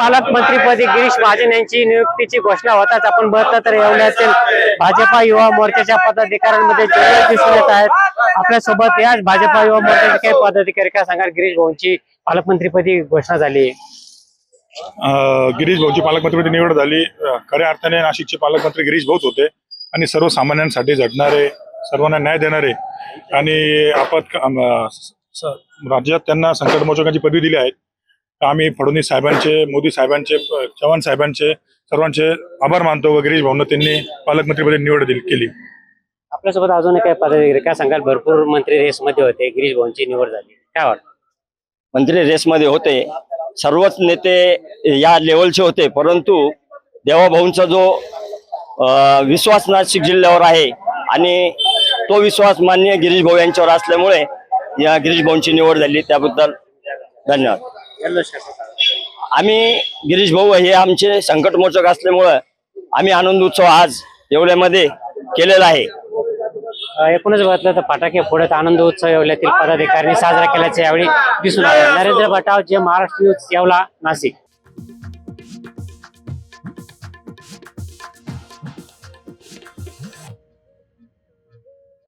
पालकमंत्रीपदी गिरीश महाजन यांची नियुक्तीची घोषणा होताच आपण बघता तर येवल्यातील भाजपा युवा मोर्चाच्या पदाधिकाऱ्यांमध्ये जोरदार दिसून येत आहेत। आपल्यासोबत याच भाजपा युवा मोर्चाचे काही पदाधिकारी काय सांगाल? गिरीश भाऊंची पालकमंत्रीपदी घोषणा झाली। गिरीश भाऊची पालकमंत्रीपदी निवड झाली। खऱ्या अर्थाने नाशिकचे पालकमंत्री गिरीश भाऊच होते आणि सर्वसामान्यांसाठी झटणारे, सर्वांना न्याय देणारे आणि राज्यात त्यांना संकटमोचकांची पदवी दिली आहे। आम्ही फडणवीस साहेबांचे, मोदी साहेबांचे, चव्हाण साहेबांचे सर्वांचे आभार मानतो व गिरीश भाऊंना त्यांनी पालकमंत्रीपदी निवड केली। आपल्यासोबत अजून काही पदाधिकारी काय सांगाल? भरपूर मंत्री रेसमध्ये होते, गिरीश भाऊंची निवड झाली, काय वाटतं? मंत्री रेसमध्ये होते, सर्वच नेते या लेवलचे होते, परंतु देवाभाऊंचा जो विश्वास नाशिक जिल्ह्यावर आहे आणि तो विश्वास मान्य गिरीश भाऊ यांच्यावर असल्यामुळे या गिरीश भाऊंची निवड झाली, त्याबद्दल धन्यवाद। आम्ही गिरीश भाऊ हे आमचे संकटमोचक असल्यामुळे आम्ही आनंद उत्सव आज येवल्यामध्ये केलेला आहे। एकूणच बघितलं तर फटाके फोडत आनंद उत्सव येवल्यातील पदाधिकाऱ्यांनी साजरा केल्याचे यावेळी दिसून आले। नरेंद्र बटाव, जे महाराष्ट्र न्यूज, येवला, नाशिक।